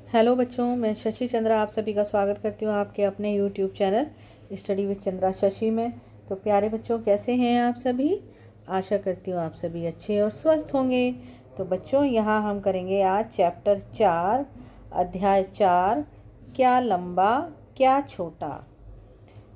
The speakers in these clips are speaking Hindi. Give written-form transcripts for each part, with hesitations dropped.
हेलो बच्चों, मैं शशि चंद्रा आप सभी का स्वागत करती हूँ आपके अपने YouTube channel study with Chandra Shashi में। तो प्यारे बच्चों, कैसे हैं आप सभी? आशा करती हूँ आप सभी अच्छे और स्वस्थ होंगे। तो बच्चों, यहाँ हम करेंगे आज चैप्टर 4 अध्याय 4 क्या लंबा क्या छोटा।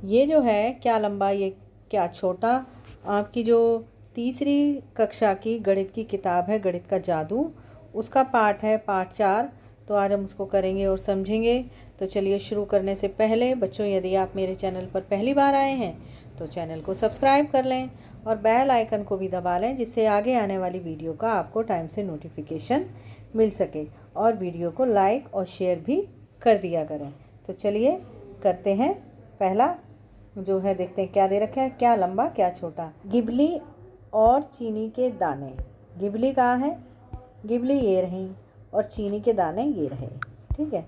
ये जो है क्या लंबा ये क्या छोटा, आपकी जो तीसरी कक्षा की गणित की किताब है गणित का जादू, उसका पाठ है पाठ 4। तो आज हम उसको करेंगे और समझेंगे। तो चलिए शुरू करने से पहले बच्चों, यदि आप मेरे चैनल पर पहली बार आए हैं तो चैनल को सब्सक्राइब कर लें और बेल आइकन को भी दबा लें, जिससे आगे आने वाली वीडियो का आपको टाइम से नोटिफिकेशन मिल सके। और वीडियो को लाइक और शेयर भी कर दिया करें। तो चलिए करते हैं। पहला जो है देखते हैं क्या दे रखा है, क्या लंबा क्या छोटा। गिबली और चीनी के दाने। गिबली कहाँ है? गिबली ये रही और चीनी के दाने ये रहे। ठीक है,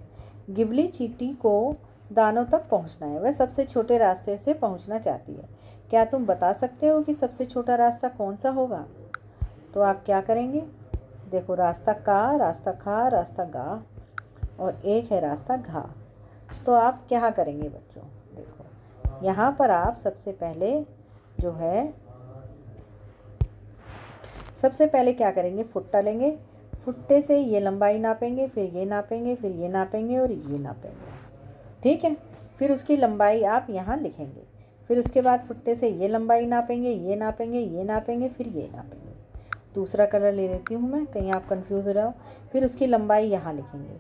गिबली चींटी को दानों तक पहुंचना है, वह सबसे छोटे रास्ते से पहुंचना चाहती है। क्या तुम बता सकते हो कि सबसे छोटा रास्ता कौन सा होगा? तो आप क्या करेंगे? देखो, रास्ता का, रास्ता खा, रास्ता गा और एक है रास्ता घा। तो आप क्या करेंगे बच्चों? देखो, यहाँ पर आप सबसे पहले जो है सबसे पहले क्या करेंगे, फुट्टा लेंगे। फुट्टे से ये लंबाई नापेंगे, फिर ये नापेंगे, फिर ये नापेंगे और ये नापेंगे। ठीक है, फिर उसकी लंबाई आप यहाँ लिखेंगे। फिर उसके बाद फुट्टे से ये लंबाई नापेंगे, ये नापेंगे, ये नापेंगे, फिर ये नापेंगे। दूसरा कलर ले लेती हूँ मैं, कहीं आप कंफ्यूज हो जाओ। फिर उसकी लंबाई यहाँ लिखेंगे।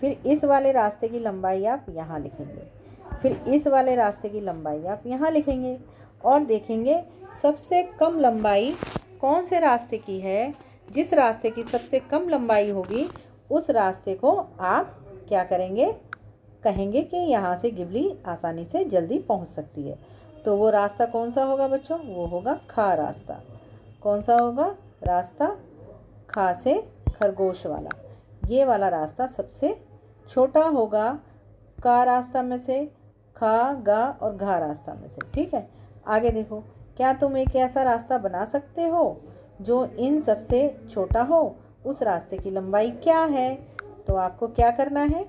फिर इस वाले रास्ते की लंबाई आप यहाँ लिखेंगे। फिर इस वाले रास्ते की लंबाई आप यहाँ लिखेंगे और देखेंगे सबसे कम लंबाई कौन से रास्ते की है। जिस रास्ते की सबसे कम लंबाई होगी उस रास्ते को आप क्या करेंगे, कहेंगे कि यहाँ से गिबली आसानी से जल्दी पहुँच सकती है। तो वो रास्ता कौन सा होगा बच्चों? वो होगा खा रास्ता। कौन सा होगा? रास्ता खा से खरगोश वाला। ये वाला रास्ता सबसे छोटा होगा का रास्ता में से, खा, गा और घा रास्ता में से। ठीक है, आगे देखो, क्या तुम एक ऐसा रास्ता बना सकते हो जो इन सबसे छोटा हो? उस रास्ते की लंबाई क्या है? तो आपको क्या करना है,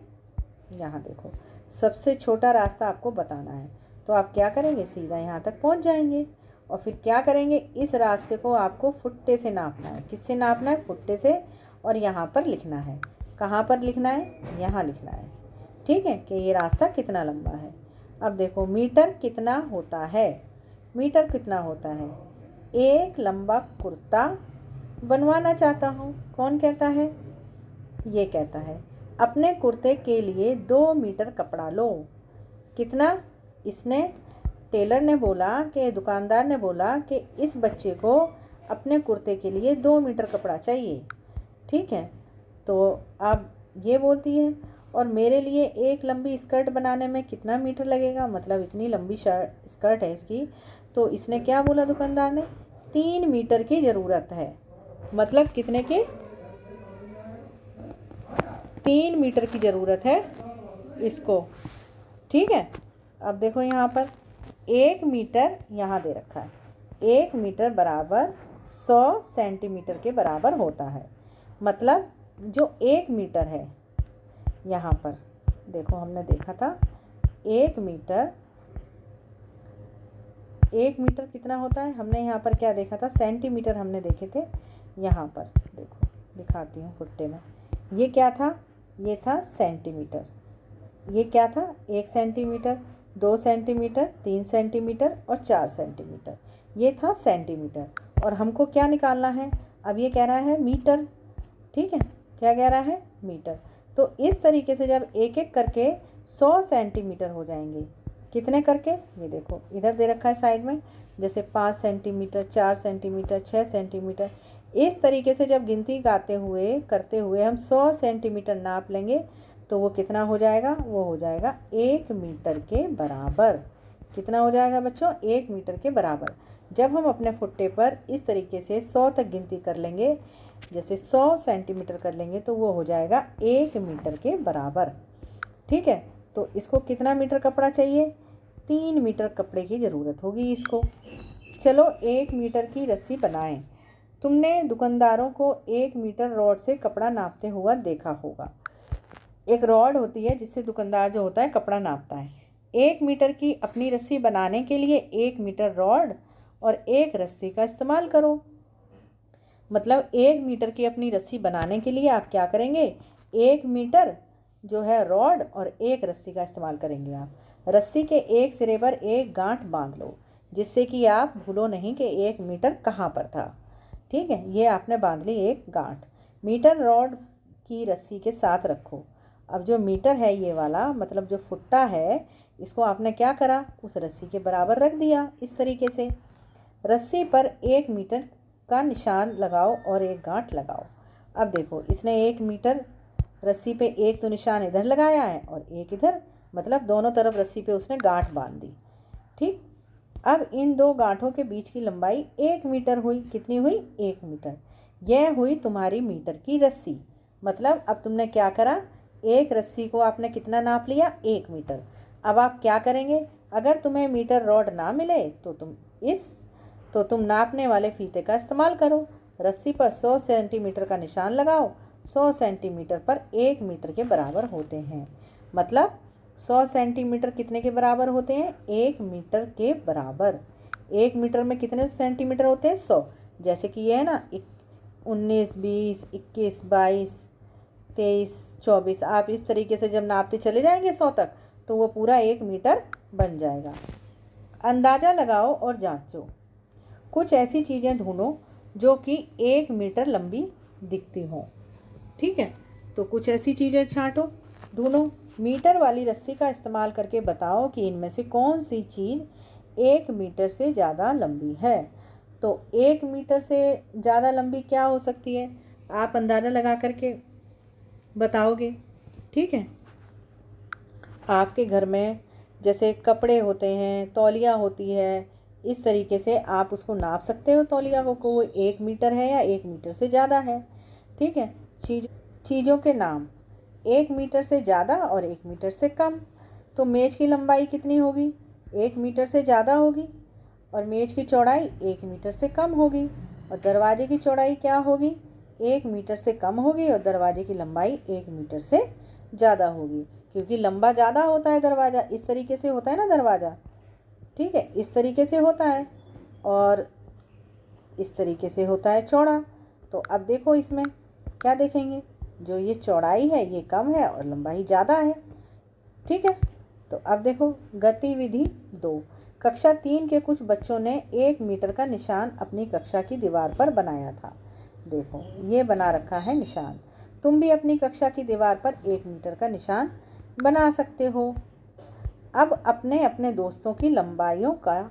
यहाँ देखो, सबसे छोटा रास्ता आपको बताना है। तो आप क्या करेंगे, सीधा यहाँ तक पहुँच जाएंगे और फिर क्या करेंगे, इस रास्ते को आपको फुट्टे से नापना है। किससे नापना है? फुट्टे से। और यहाँ पर लिखना है। कहाँ पर लिखना है? यहाँ लिखना है। ठीक है, कि ये रास्ता कितना लंबा है। अब देखो, मीटर कितना होता है? मीटर कितना होता है? एक लंबा कुर्ता बनवाना चाहता हूँ। कौन कहता है? ये कहता है अपने कुर्ते के लिए 2 मीटर कपड़ा लो। कितना? इसने, टेलर ने बोला कि दुकानदार ने बोला कि इस बच्चे को अपने कुर्ते के लिए 2 मीटर कपड़ा चाहिए। ठीक है, तो आप ये बोलती है और मेरे लिए एक लंबी स्कर्ट बनाने में कितना मीटर लगेगा, मतलब इतनी लंबी स्कर्ट है इसकी। तो इसने क्या बोला दुकानदार ने? 3 मीटर की ज़रूरत है। मतलब कितने की? 3 मीटर की ज़रूरत है इसको। ठीक है, अब देखो यहाँ पर 1 मीटर यहाँ दे रखा है। 1 मीटर बराबर 100 सेंटीमीटर के बराबर होता है। मतलब जो 1 मीटर है, यहाँ पर देखो हमने देखा था 1 मीटर, 1 मीटर कितना होता है? हमने यहाँ पर क्या देखा था? सेंटीमीटर हमने देखे थे। यहाँ पर देखो, दिखाती हूँ फुट्टे में। ये क्या था? ये था सेंटीमीटर। ये क्या था? 1 सेंटीमीटर, 2 सेंटीमीटर, 3 सेंटीमीटर और 4 सेंटीमीटर। ये था सेंटीमीटर। और हमको क्या निकालना है? अब ये कह रहा है मीटर। ठीक है, क्या कह रहा है? मीटर। तो इस तरीके से जब एक एक करके 100 सेंटीमीटर हो जाएंगे। कितने करके? ये देखो इधर दे रखा है साइड में, जैसे 5 सेंटीमीटर, 4 सेंटीमीटर, 6 सेंटीमीटर। इस तरीके से जब गिनती गाते हुए करते हुए हम 100 सेंटीमीटर नाप लेंगे तो वो कितना हो जाएगा? वो हो जाएगा 1 मीटर के बराबर। कितना हो जाएगा बच्चों? 1 मीटर के बराबर। जब हम अपने फुट्टे पर इस तरीके से 100 तक गिनती कर लेंगे, जैसे 100 सेंटीमीटर कर लेंगे, तो वो हो जाएगा 1 मीटर के बराबर। ठीक है, तो इसको कितना मीटर कपड़ा चाहिए? 3 मीटर कपड़े की ज़रूरत होगी इसको। चलो 1 मीटर की रस्सी बनाएं। तुमने दुकानदारों को 1 मीटर रॉड से कपड़ा नापते हुआ देखा होगा। एक रॉड होती है जिससे दुकानदार जो होता है कपड़ा नापता है। 1 मीटर की अपनी रस्सी बनाने के लिए 1 मीटर रॉड और 1 रस्सी का इस्तेमाल करो। मतलब 1 मीटर की अपनी रस्सी बनाने के लिए आप क्या करेंगे, 1 मीटर जो है रॉड और 1 रस्सी का इस्तेमाल करेंगे। आप रस्सी के एक सिरे पर एक गांठ बांध लो, जिससे कि आप भूलो नहीं कि 1 मीटर कहाँ पर था। ठीक है, ये आपने बांध ली एक गांठ। मीटर रॉड की रस्सी के साथ रखो। अब जो मीटर है ये वाला, मतलब जो फुट्टा है, इसको आपने क्या करा, उस रस्सी के बराबर रख दिया इस तरीके से। रस्सी पर 1 मीटर का निशान लगाओ और एक गांठ लगाओ। अब देखो, इसने 1 मीटर रस्सी पे एक तो निशान इधर लगाया है और एक इधर, मतलब दोनों तरफ रस्सी पे उसने गांठ बांध दी। ठीक, अब इन दो गांठों के बीच की लंबाई 1 मीटर हुई। कितनी हुई, 1 मीटर। यह हुई तुम्हारी मीटर की रस्सी। मतलब अब तुमने क्या करा, एक रस्सी को आपने कितना नाप लिया, 1 मीटर। अब आप क्या करेंगे, अगर तुम्हें मीटर रॉड ना मिले तो तुम नापने वाले फीते का इस्तेमाल करो। रस्सी पर 100 सेंटीमीटर का निशान लगाओ। 100 सेंटीमीटर पर 1 मीटर के बराबर होते हैं। मतलब 100 सेंटीमीटर कितने के बराबर होते हैं, 1 मीटर के बराबर। 1 मीटर में कितने सेंटीमीटर होते हैं, 100। जैसे कि ये है ना, 19, 20, 21, 22, 23, 24, आप इस तरीके से जब नापते चले जाएंगे 100 तक, तो वो पूरा 1 मीटर बन जाएगा। अंदाज़ा लगाओ और जांचो। कुछ ऐसी चीज़ें ढूंढो जो कि 1 मीटर लंबी दिखती हों। ठीक है, तो कुछ ऐसी चीज़ें छांटो, ढूंढो। मीटर वाली रस्सी का इस्तेमाल करके बताओ कि इनमें से कौन सी चीज़ 1 मीटर से ज़्यादा लंबी है। तो 1 मीटर से ज़्यादा लंबी क्या हो सकती है, आप अंदाज़ा लगा करके बताओगे। ठीक है, आपके घर में जैसे कपड़े होते हैं, तौलिया होती है, इस तरीके से आप उसको नाप सकते हो तौलिया को वो 1 मीटर है या 1 मीटर से ज़्यादा है। ठीक है, चीज़ों के नाम, 1 मीटर से ज़्यादा और 1 मीटर से कम। तो मेज़ की लंबाई कितनी होगी, 1 मीटर से ज़्यादा होगी, और मेज़ की चौड़ाई 1 मीटर से कम होगी। और दरवाजे की चौड़ाई क्या होगी, 1 मीटर से कम होगी, और दरवाजे की लंबाई 1 मीटर से ज़्यादा होगी, क्योंकि लंबा ज़्यादा होता है दरवाज़ा। इस तरीके से होता है ना दरवाज़ा, ठीक है, इस तरीके से होता है, और इस तरीके से होता है चौड़ा। तो अब देखो इसमें क्या देखेंगे, जो ये चौड़ाई है ये कम है और लंबाई ज़्यादा है। ठीक है, तो अब देखो गतिविधि 2। कक्षा 3 के कुछ बच्चों ने 1 मीटर का निशान अपनी कक्षा की दीवार पर बनाया था। देखो ये बना रखा है निशान। तुम भी अपनी कक्षा की दीवार पर 1 मीटर का निशान बना सकते हो। अब अपने अपने दोस्तों की लंबाइयों का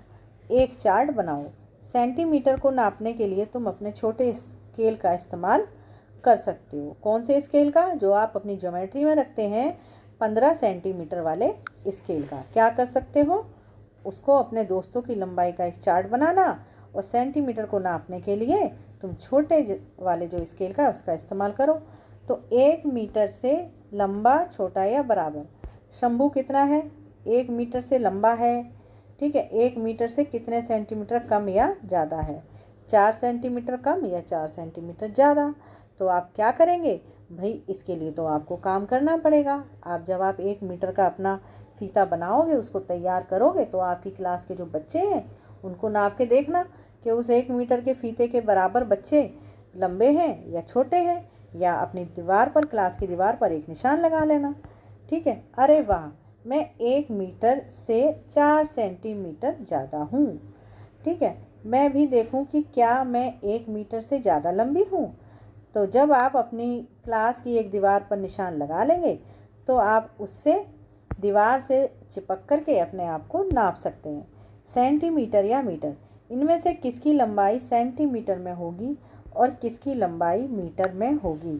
एक चार्ट बनाओ। सेंटीमीटर को नापने के लिए तुम अपने छोटे स्केल का इस्तेमाल कर सकते हो। कौन से स्केल का, जो आप अपनी ज्योमेट्री में रखते हैं, 15 सेंटीमीटर वाले स्केल का। क्या कर सकते हो, उसको अपने दोस्तों की लंबाई का एक चार्ट बनाना, और सेंटीमीटर को नापने के लिए तुम छोटे वाले जो स्केल का है उसका इस्तेमाल करो। तो 1 मीटर से लंबा, छोटा या बराबर। शंभू कितना है, 1 मीटर से लंबा है। ठीक है, 1 मीटर से कितने सेंटीमीटर कम या ज़्यादा है, 4 सेंटीमीटर कम या 4 सेंटीमीटर ज़्यादा। तो आप क्या करेंगे भाई, इसके लिए तो आपको काम करना पड़ेगा। जब आप 1 मीटर का अपना फीता बनाओगे, उसको तैयार करोगे, तो आपकी क्लास के जो बच्चे हैं उनको नाप के देखना कि उस 1 मीटर के फीते के बराबर बच्चे लंबे हैं या छोटे हैं, या अपनी दीवार पर, क्लास की दीवार पर एक निशान लगा लेना। ठीक है, अरे वाह, मैं 1 मीटर से 4 सेंटीमीटर ज़्यादा हूँ। ठीक है, मैं भी देखूँ कि क्या मैं 1 मीटर से ज़्यादा लंबी हूँ। तो जब आप अपनी क्लास की एक दीवार पर निशान लगा लेंगे, तो आप उससे दीवार से चिपक करके अपने आप को नाप सकते हैं। सेंटीमीटर या मीटर, इनमें से किसकी लंबाई सेंटीमीटर में होगी और किसकी लंबाई मीटर में होगी।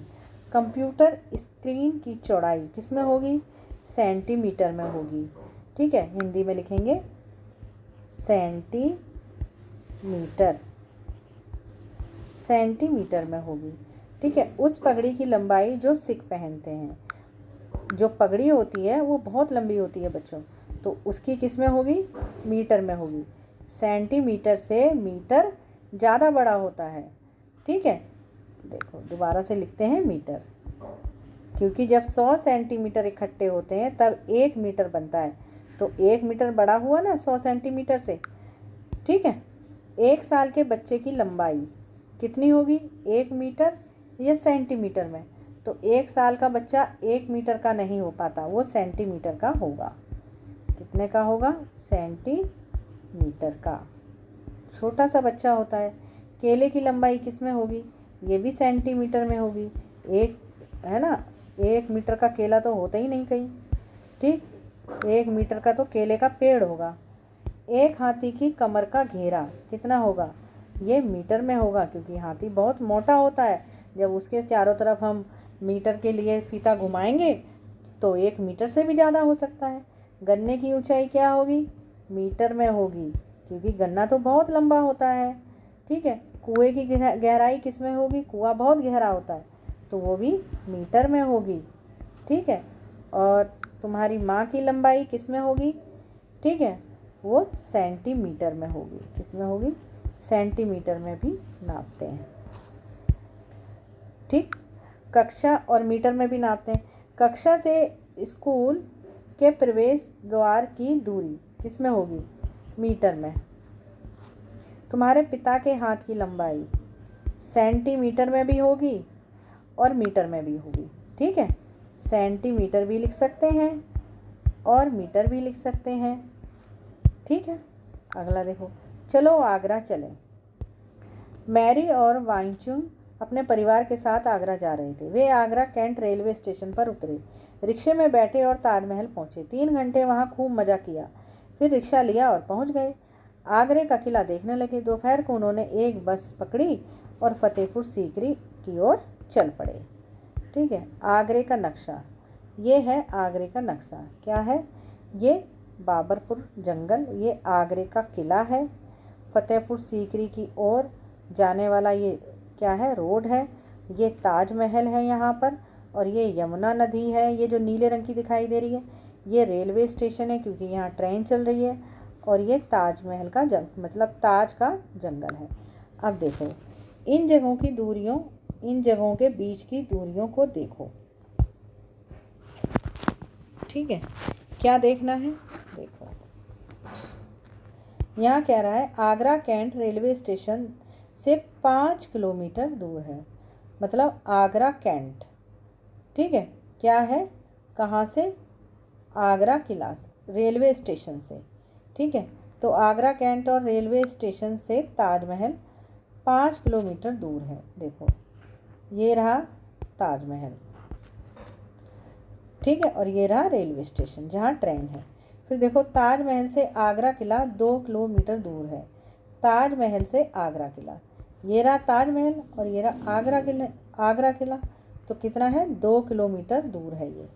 कंप्यूटर स्क्रीन की चौड़ाई किस में होगी, सेंटीमीटर में होगी। ठीक है, हिंदी में लिखेंगे सेंटीमीटर, सेंटीमीटर में होगी। ठीक है, उस पगड़ी की लंबाई जो सिख पहनते हैं, जो पगड़ी होती है वो बहुत लंबी होती है बच्चों, तो उसकी किस में होगी, मीटर में होगी। सेंटीमीटर से मीटर ज़्यादा बड़ा होता है। ठीक है, देखो दोबारा से लिखते हैं मीटर। क्योंकि जब 100 सेंटीमीटर इकट्ठे होते हैं तब 1 मीटर बनता है। तो 1 मीटर बड़ा हुआ ना 100 सेंटीमीटर से, ठीक है। 1 साल के बच्चे की लंबाई कितनी होगी, 1 मीटर या सेंटीमीटर में? तो 1 साल का बच्चा 1 मीटर का नहीं हो पाता, वो सेंटीमीटर का होगा। कितने का होगा, सेंटीमीटर का। छोटा सा बच्चा होता है। केले की लंबाई किस में होगी, ये भी सेंटीमीटर में होगी। एक है ना, 1 मीटर का केला तो होता ही नहीं कहीं, ठीक। 1 मीटर का तो केले का पेड़ होगा। एक हाथी की कमर का घेरा कितना होगा, ये मीटर में होगा, क्योंकि हाथी बहुत मोटा होता है। जब उसके चारों तरफ हम मीटर के लिए फीता घुमाएंगे तो 1 मीटर से भी ज़्यादा हो सकता है। गन्ने की ऊंचाई क्या होगी, मीटर में होगी, क्योंकि गन्ना तो बहुत लंबा होता है, ठीक है। कुएं की गहराई किस में होगी, कुआं बहुत गहरा होता है, तो वो भी मीटर में होगी, ठीक है। और तुम्हारी माँ की लंबाई किस में होगी, ठीक है, वो सेंटीमीटर में होगी। किस में होगी, सेंटीमीटर में भी नापते हैं, ठीक। कक्षा और मीटर में भी नापते हैं। कक्षा से स्कूल के प्रवेश द्वार की दूरी किस में होगी, मीटर में। तुम्हारे पिता के हाथ की लंबाई सेंटीमीटर में भी होगी और मीटर में भी होगी, ठीक है। सेंटीमीटर भी लिख सकते हैं और मीटर भी लिख सकते हैं, ठीक है। अगला देखो, चलो आगरा चलें। मैरी और वांगचुंग अपने परिवार के साथ आगरा जा रहे थे। वे आगरा कैंट रेलवे स्टेशन पर उतरे, रिक्शे में बैठे और ताजमहल पहुंचे। 3 घंटे वहां खूब मज़ा किया, फिर रिक्शा लिया और पहुंच गए। आगरे का किला देखने लगे। दोपहर को उन्होंने एक बस पकड़ी और फतेहपुर सीकरी की ओर चल पड़े, ठीक है। आगरे का नक्शा, ये है आगरे का नक्शा। क्या है, ये बाबरपुर जंगल, ये आगरे का किला है। फतेहपुर सीकरी की ओर जाने वाला ये क्या है, रोड है। ये ताजमहल है यहाँ पर, और ये यमुना नदी है, ये जो नीले रंग की दिखाई दे रही है। ये रेलवे स्टेशन है क्योंकि यहाँ ट्रेन चल रही है। और ये ताजमहल का मतलब ताज का जंगल है। अब देखो इन जगहों की दूरियों, इन जगहों के बीच की दूरियों को देखो, ठीक है। क्या देखना है, देखो यहाँ कह रहा है आगरा कैंट रेलवे स्टेशन से 5 किलोमीटर दूर है। मतलब आगरा कैंट, ठीक है, क्या है, कहाँ से, आगरा किला रेलवे स्टेशन से, ठीक है। तो आगरा कैंट और रेलवे स्टेशन से ताजमहल 5 किलोमीटर दूर है। देखो ये रहा ताजमहल, ठीक है, और ये रहा रेलवे स्टेशन जहाँ ट्रेन है। फिर देखो ताजमहल से आगरा किला 2 किलोमीटर दूर है। ताजमहल से आगरा किला, ये रहा ताजमहल और ये रहा आगरा किला, तो कितना है, 2 किलोमीटर दूर है ये,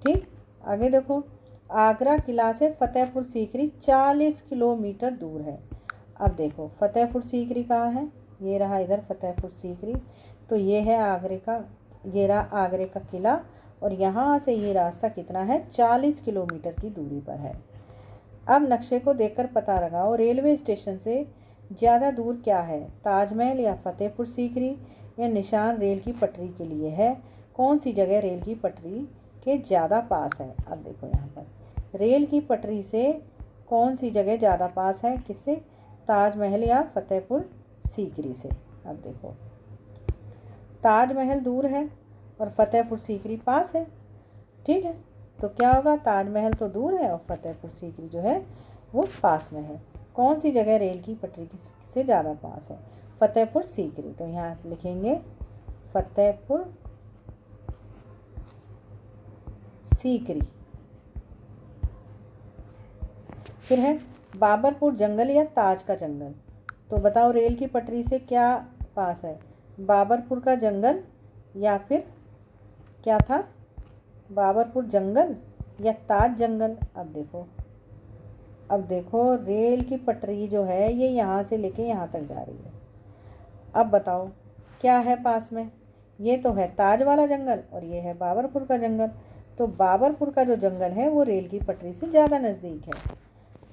ठीक। आगे देखो आगरा किला से फतेहपुर सीकरी 40 किलोमीटर दूर है। अब देखो फतेहपुर सीकरी कहाँ है, ये रहा इधर फतेहपुर सीकरी, तो ये है आगरे का, ये रहा आगरे का किला, और यहाँ से ये रास्ता कितना है, 40 किलोमीटर की दूरी पर है। अब नक्शे को देखकर पता लगाओ रेलवे स्टेशन से ज़्यादा दूर क्या है, ताजमहल या फतेहपुर सीकरी, या निशान रेल की पटरी के लिए है। कौन सी जगह रेल की पटरी के ज़्यादा पास है। अब देखो यहाँ पर रेल की पटरी से कौन सी जगह ज़्यादा पास है, किससे, ताजमहल या फतेहपुर सीकरी से। अब देखो ताजमहल दूर है और फतेहपुर सीकरी पास है, ठीक है। तो क्या होगा, ताजमहल तो दूर है और फतेहपुर सीकरी जो है वो पास में है। कौन सी जगह रेल की पटरी से ज़्यादा पास है, फतेहपुर सीकरी। तो यहाँ लिखेंगे फतेहपुर सीकरी। फिर है बाबरपुर जंगल या ताज का जंगल। तो बताओ रेल की पटरी से क्या पास है, बाबरपुर का जंगल या फिर क्या था, बाबरपुर जंगल या ताज जंगल। अब देखो रेल की पटरी जो है ये यहाँ से लेके यहाँ तक जा रही है। अब बताओ क्या है पास में, ये तो है ताज वाला जंगल और ये है बाबरपुर का जंगल। तो बाबरपुर का जो जंगल है वो रेल की पटरी से ज़्यादा नज़दीक है,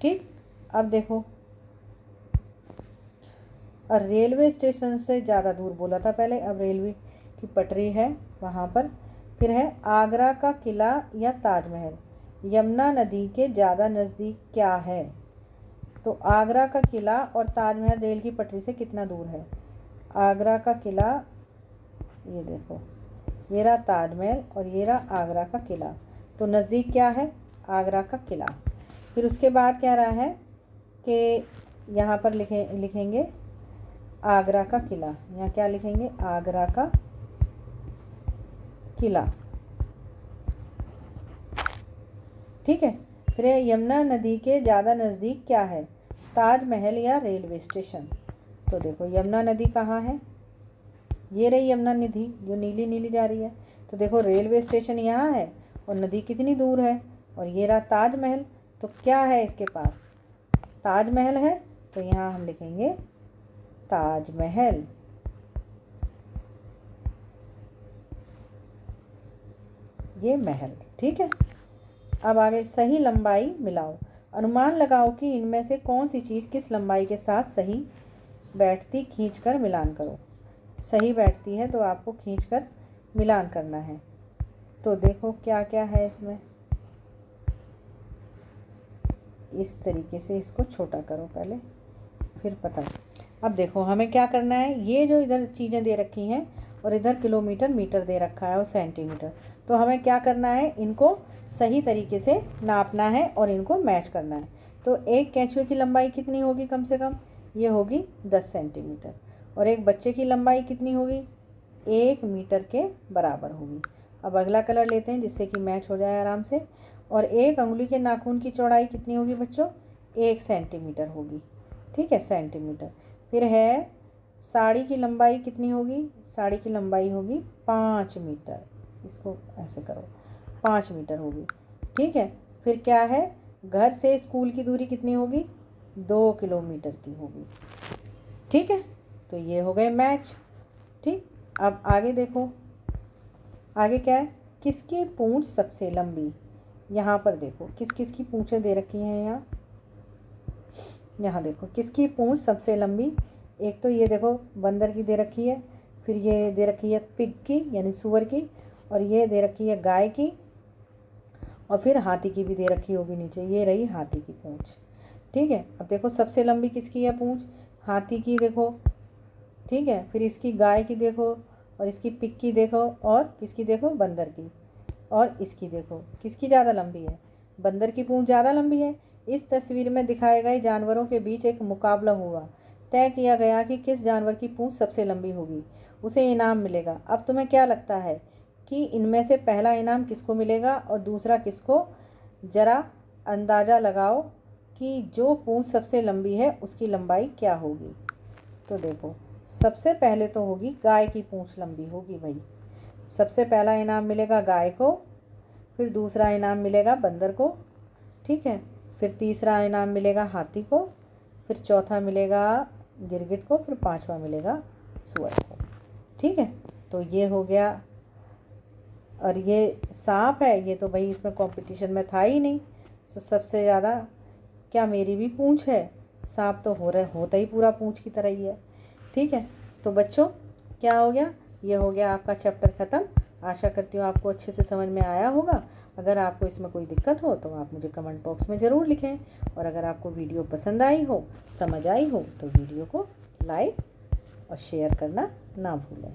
ठीक। अब देखो और रेलवे स्टेशन से ज़्यादा दूर बोला था पहले, अब रेलवे की पटरी है वहाँ पर। फिर है आगरा का किला या ताजमहल यमुना नदी के ज़्यादा नज़दीक क्या है। तो आगरा का किला और ताजमहल रेल की पटरी से कितना दूर है। आगरा का किला, ये देखो ये रहा ताजमहल और ये रहा आगरा का किला, तो नज़दीक क्या है, आगरा का किला। फिर उसके बाद क्या रहा है कि यहाँ पर लिखेंगे आगरा का किला, यहाँ क्या लिखेंगे, आगरा का किला। ठीक है। फिर यमुना नदी के ज़्यादा नज़दीक क्या है, ताजमहल या रेलवे स्टेशन। तो देखो यमुना नदी कहाँ है, ये रही यमुना नदी जो नीली नीली जा रही है। तो देखो रेलवे स्टेशन यहाँ है और नदी कितनी दूर है, और ये रहा ताजमहल। तो क्या है इसके पास, ताजमहल है, तो यहाँ हम लिखेंगे ताजमहल। ये महल। ठीक है। अब आगे सही लंबाई मिलाओ, अनुमान लगाओ कि इनमें से कौन सी चीज़ किस लंबाई के साथ सही बैठती, खींचकर मिलान करो। सही बैठती है तो आपको खींचकर मिलान करना है। तो देखो क्या क्या है इसमें, इस तरीके से इसको छोटा करो पहले, फिर पता। अब देखो हमें क्या करना है, ये जो इधर चीज़ें दे रखी हैं और इधर किलोमीटर मीटर दे रखा है और सेंटीमीटर, तो हमें क्या करना है, इनको सही तरीके से नापना है और इनको मैच करना है। तो एक केंचुए की लंबाई कितनी होगी, कम से कम ये होगी 10 सेंटीमीटर, और एक बच्चे की लंबाई कितनी होगी, 1 मीटर के बराबर होगी। अब अगला कलर लेते हैं जिससे कि मैच हो जाए आराम से। और एक अंगुली के नाखून की चौड़ाई कितनी होगी बच्चों, 1 सेंटीमीटर होगी। ठीक है, सेंटीमीटर। फिर है साड़ी की लंबाई कितनी होगी, साड़ी की लंबाई होगी 5 मीटर, इसको ऐसे करो, 5 मीटर होगी। ठीक है। फिर क्या है, घर से स्कूल की दूरी कितनी होगी, 2 किलोमीटर की होगी। ठीक है, तो ये हो गए मैच। ठीक। अब आगे देखो, आगे क्या है, किसकी पूंछ सबसे लंबी। यहाँ पर देखो किस किस की पूंछें दे रखी हैं, यहाँ देखो किसकी पूंछ सबसे लंबी। एक तो ये देखो बंदर की दे रखी है, फिर ये दे रखी है पिग की यानी सुअर की, और ये दे रखी है गाय की, और फिर हाथी की भी दे रखी होगी नीचे, ये रही हाथी की पूंछ। ठीक है। अब देखो सबसे लंबी किसकी है पूंछ, हाथी की देखो। ठीक है। फिर इसकी गाय की देखो, और इसकी पिग की देखो, और किसकी देखो, बंदर की, और इसकी देखो किसकी ज़्यादा लंबी है, बंदर की पूंछ ज़्यादा लंबी है। इस तस्वीर में दिखाए गए जानवरों के बीच एक मुकाबला हुआ, तय किया गया कि किस जानवर की पूंछ सबसे लंबी होगी, उसे इनाम मिलेगा। अब तुम्हें क्या लगता है कि इनमें से पहला इनाम किसको मिलेगा और दूसरा किसको, ज़रा अंदाज़ा लगाओ कि जो पूंछ सबसे लंबी है उसकी लंबाई क्या होगी। तो देखो सबसे पहले तो होगी गाय की पूंछ लंबी होगी भाई, सबसे पहला इनाम मिलेगा गाय को, फिर दूसरा इनाम मिलेगा बंदर को। ठीक है। फिर तीसरा इनाम मिलेगा हाथी को, फिर चौथा मिलेगा गिरगिट को, फिर पांचवा मिलेगा सुअर को। ठीक है। तो ये हो गया। और ये सांप है, ये तो भाई इसमें कंपटीशन में था ही नहीं, तो सबसे ज़्यादा क्या मेरी भी पूंछ है, सांप तो होता ही पूरा पूंछ की तरह ही है। ठीक है। तो बच्चों क्या हो गया, ये हो गया आपका चैप्टर ख़त्म। आशा करती हूँ आपको अच्छे से समझ में आया होगा। अगर आपको इसमें कोई दिक्कत हो तो आप मुझे कमेंट बॉक्स में ज़रूर लिखें, और अगर आपको वीडियो पसंद आई हो, समझ आई हो, तो वीडियो को लाइक और शेयर करना ना भूलें।